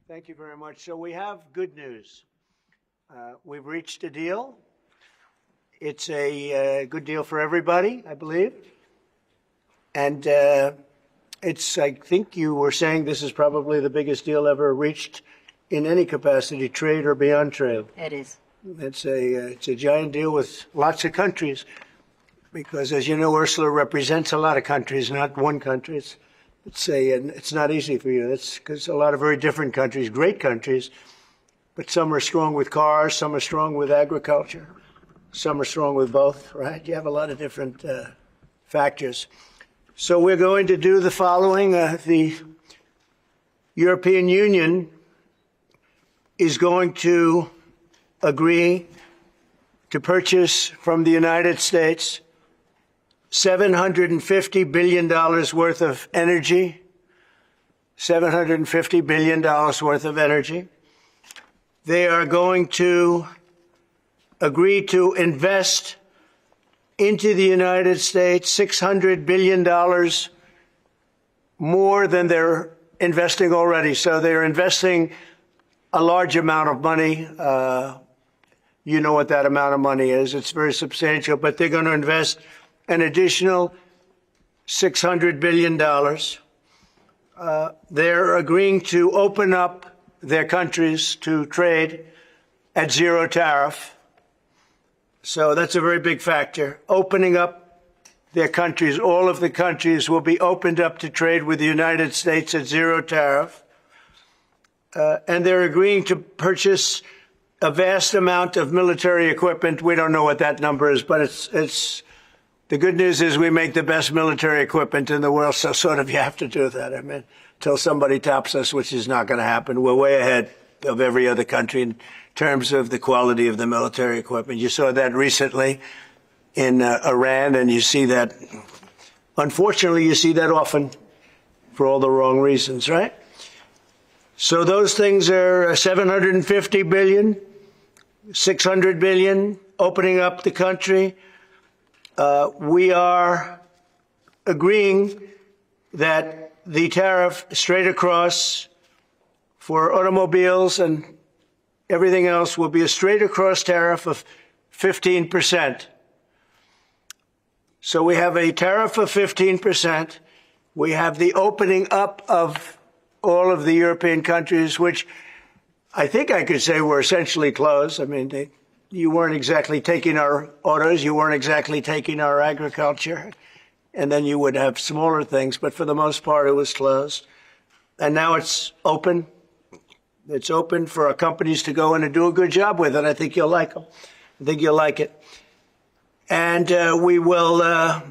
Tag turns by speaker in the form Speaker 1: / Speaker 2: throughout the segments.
Speaker 1: Thank you very much. So we have good news. We've reached a deal. It's a good deal for everybody, I believe. And it's, I think you were saying this is probably the biggest deal ever reached in any capacity, trade or beyond trade.
Speaker 2: It is.
Speaker 1: It's a giant deal with lots of countries, because as you know, Ursula represents a lot of countries, not one country. It's not easy for you. It's because a lot of very different countries, great countries, but some are strong with cars, some are strong with agriculture, some are strong with both, right? You have a lot of different factors. So we're going to do the following. The European Union is going to agree to purchase from the United States $750 billion worth of energy, $750 billion worth of energy. They are going to agree to invest into the United States $600 billion more than they're investing already. So they're investing a large amount of money. You know what that amount of money is. It's very substantial, but they're going to invest an additional $600 billion. They're agreeing to open up their countries to trade at zero tariff. So that's a very big factor. Opening up their countries, all of the countries will be opened up to trade with the United States at zero tariff. And they're agreeing to purchase a vast amount of military equipment. We don't know what that number is, but it's the good news is we make the best military equipment in the world, so sort of you have to do that. I mean, until somebody tops us, which is not going to happen. We're way ahead of every other country in terms of the quality of the military equipment. You saw that recently in Iran, and you see that, unfortunately, you see that often for all the wrong reasons, right? So those things are 750 billion, 600 billion, opening up the country. We are agreeing that the tariff straight across for automobiles and everything else will be a straight across tariff of 15%. So we have a tariff of 15%. We have the opening up of all of the European countries, which I think I could say were essentially closed. I mean, you weren't exactly taking our autos, you weren't exactly taking our agriculture, and then you would have smaller things, but for the most part it was closed. And now it's open. It's open for our companies to go in and do a good job with it. I think you'll like them. I think you'll like it. And we will,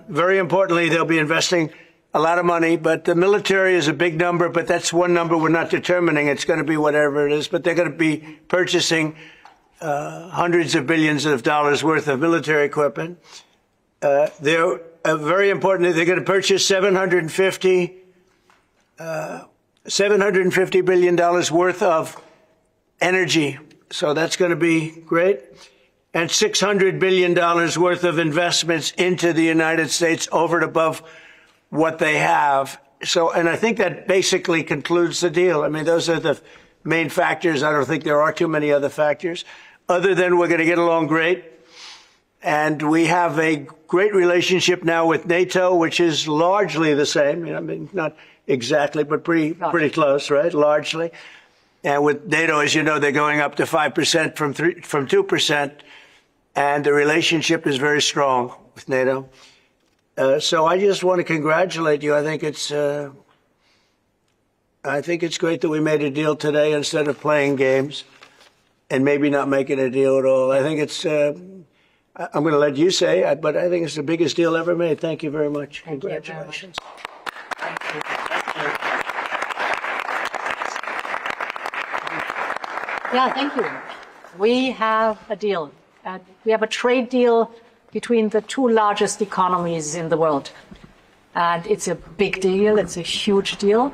Speaker 1: very importantly, they'll be investing a lot of money, but the military is a big number, but that's one number we're not determining. It's going to be whatever it is, but they're going to be purchasing hundreds of billions of dollars worth of military equipment. They're very important. They're going to purchase $750 billion worth of energy. So that's going to be great. And $600 billion worth of investments into the United States over and above what they have. So, and I think that basically concludes the deal. I mean, those are the main factors. I don't think there are too many other factors, other than we're going to get along great. And we have a great relationship now with NATO, which is largely the same. You know, I mean, not exactly, but pretty close, right? Largely. And with NATO, as you know, they're going up to 5% from 2%. And the relationship is very strong with NATO. So I just want to congratulate you. I think it's great that we made a deal today instead of playing games and maybe not making a deal at all. I think it's, I'm going to let you say it, but I think it's the biggest deal ever made. Thank you very much. Congratulations.
Speaker 2: Thank you. Yeah, thank you. We have a deal. We have a trade deal between the two largest economies in the world. And it's a big deal. It's a huge deal.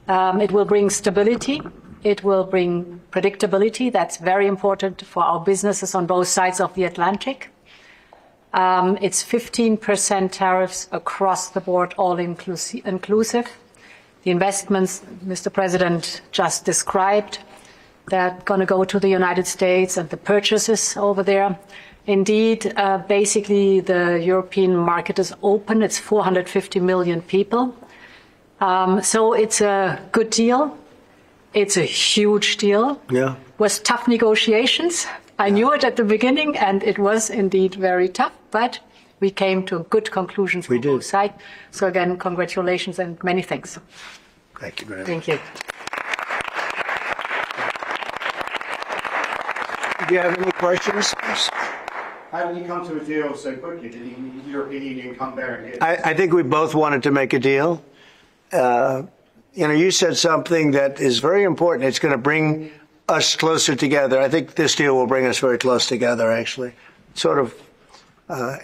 Speaker 2: It will bring stability. It will bring predictability. That's very important for our businesses on both sides of the Atlantic. It's 15% tariffs across the board, all inclusive. The investments Mr. President just described, they're going to go to the United States and the purchases over there. Indeed, basically the European market is open. It's 450 million people. So it's a good deal. It's a huge deal.
Speaker 1: Yeah.
Speaker 2: It was tough negotiations. I knew it at the beginning, and it was indeed very tough, but we came to a good conclusion for both sides. So again, congratulations and many thanks.
Speaker 1: Thank you very much.
Speaker 2: Thank you.
Speaker 1: Do you have any questions?
Speaker 3: How did you come to a deal so quickly? Did the European Union come there and get
Speaker 1: I think we both wanted to make a deal. You said something that is very important. It's going to bring us closer together. I think this deal will bring us very close together, actually. Sort of,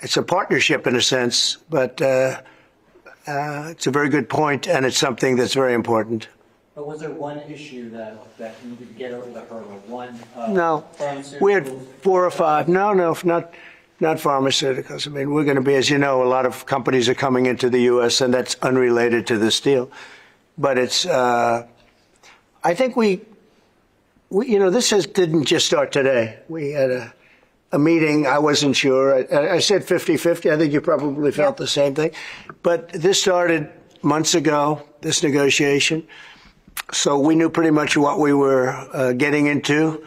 Speaker 1: it's a partnership in a sense, but it's a very good point, and it's something that's very important.
Speaker 4: But was there one issue that needed to get over the hurdle?
Speaker 1: No, we had 4 or 5. No, not pharmaceuticals. I mean, we're going to be, as you know, a lot of companies are coming into the U.S., and that's unrelated to this deal. But it's, I think this didn't just start today. We had a meeting. I wasn't sure. I said 50-50. I think you probably felt the same thing. But this started months ago, this negotiation. So we knew pretty much what we were getting into,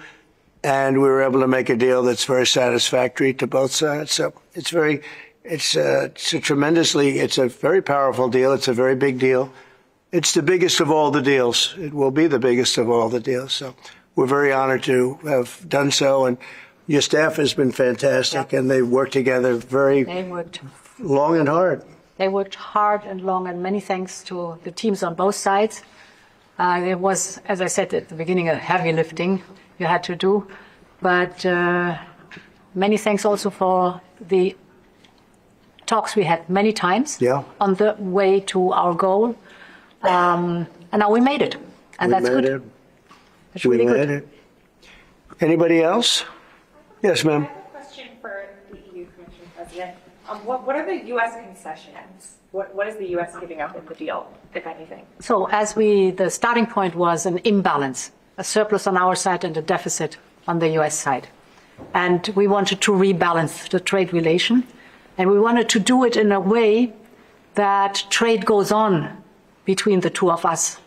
Speaker 1: and we were able to make a deal that's very satisfactory to both sides. So it's a very powerful deal. It's a very big deal. It's the biggest of all the deals. It will be the biggest of all the deals. So we're very honored to have done so. And your staff has been fantastic, and they've worked together long and hard.
Speaker 2: They worked hard and long, and many thanks to the teams on both sides. It was, as I said at the beginning, a heavy lifting you had to do. But many thanks also for the talks we had many times on the way to our goal. And now we made it. And that's good. It's really good.
Speaker 1: Anybody else? Yes, ma'am.
Speaker 5: I have a question for the EU Commission President. What are the U.S. concessions? What is the U.S. giving up in the deal, if anything?
Speaker 2: So the starting point was an imbalance, a surplus on our side and a deficit on the U.S. side. And we wanted to rebalance the trade relation. And we wanted to do it in a way that trade goes on between the two of us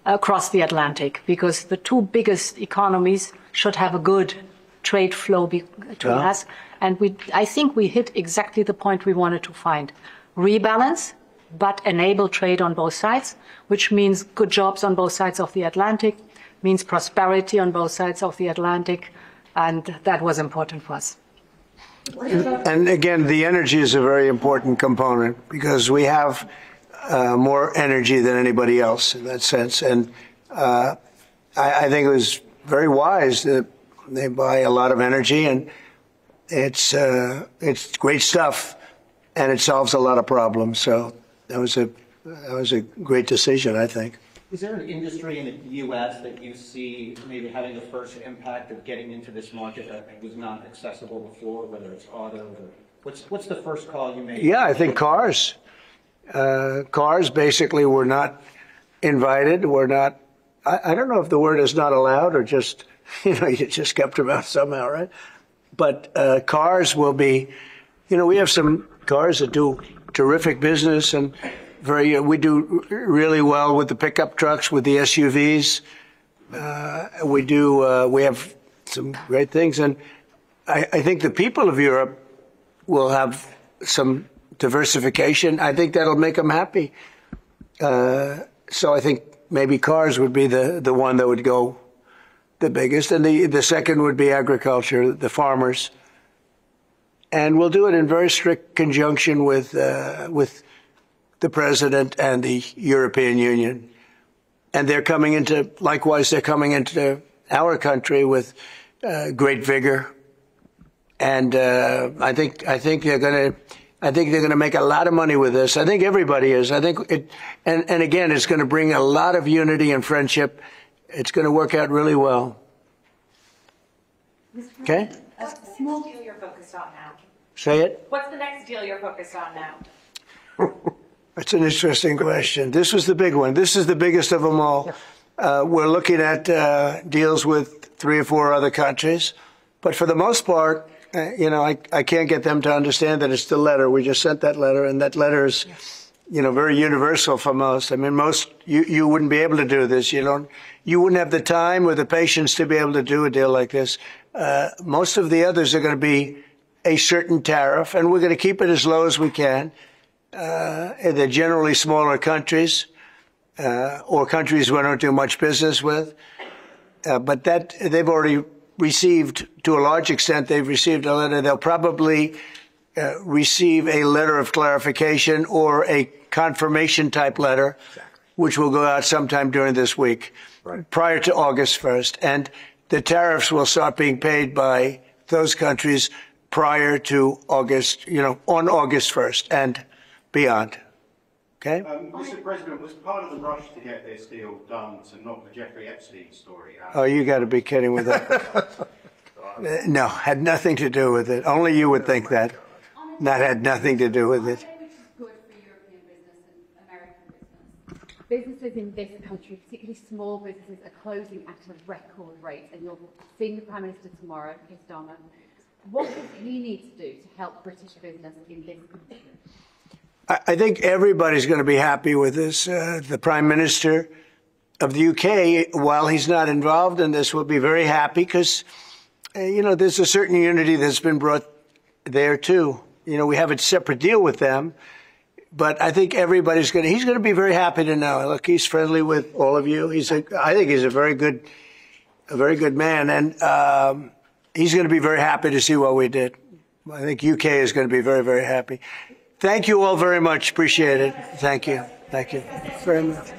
Speaker 2: across the Atlantic, because the two biggest economies should have a good trade flow between us. And I think we hit exactly the point we wanted to find. Rebalance, but enable trade on both sides, which means good jobs on both sides of the Atlantic, means prosperity on both sides of the Atlantic, and that was important for us.
Speaker 1: And again, the energy is a very important component, because we have more energy than anybody else in that sense. And I think it was very wise that they buy a lot of energy, and it's great stuff, and it solves a lot of problems. So that was a great decision, I think.
Speaker 4: Is there an industry in the U.S. that you see maybe having the first impact of getting into this market that was not accessible before, whether it's auto or what's the first call you made?
Speaker 1: Yeah, I think cars. Cars basically were not invited. Were not. I don't know if the word is not allowed or just you just kept them out somehow, right? But cars will be. We have some cars that do terrific business, and we do really well with the pickup trucks, with the SUVs. We have some great things, and I think the people of Europe will have some diversification. I think that'll make them happy. So I think maybe cars would be the one that would go the biggest, and the second would be agriculture, the farmers. And we'll do it in very strict conjunction with the president and the European Union. And they're coming into our country with great vigor. And I think they're going to make a lot of money with this. I think everybody is. I think and again, it's going to bring a lot of unity and friendship. It's going to work out really well. Okay?
Speaker 5: What's the next deal you're focused on now?
Speaker 1: Say it.
Speaker 5: What's the next deal you're focused on now?
Speaker 1: It's an interesting question. This was the big one. This is the biggest of them all. We're looking at deals with 3 or 4 other countries. But for the most part, I can't get them to understand that it's the letter. We just sent that letter, and that letter is, very universal for most. I mean, you wouldn't be able to do this. You wouldn't have the time or the patience to be able to do a deal like this. Most of the others are going to be a certain tariff, and we're going to keep it as low as we can. They're generally smaller countries, or countries we don't do much business with. But that they've already received, to a large extent, they've received a letter. They'll probably receive a letter of clarification or a confirmation type letter, which will go out sometime during this week, prior to August 1st. And the tariffs will start being paid by those countries prior to August, on August 1st and beyond. Okay?
Speaker 3: Mr. President, was part of the rush to get this deal done to knock the Jeffrey Epstein story out?
Speaker 1: Oh, you got to be kidding with that. No, had nothing to do with it. Only you would think that. That had nothing to do with it.
Speaker 6: Which is good for European business and American business. Businesses in this country, particularly small businesses, are closing at a record rate. And you're seeing the Prime Minister tomorrow, Keir Starmer. What does he need to do to help British business in this country?
Speaker 1: I think everybody's going to be happy with this. The Prime Minister of the UK, while he's not involved in this, will be very happy because, there's a certain unity that's been brought there too. We have a separate deal with them, but I think he's going to be very happy to know. Look, he's friendly with all of you. I think he's a very good man, and he's going to be very happy to see what we did. I think UK is going to be very, very happy. Thank you all very much. Appreciate it. Thank you. Thank you very much.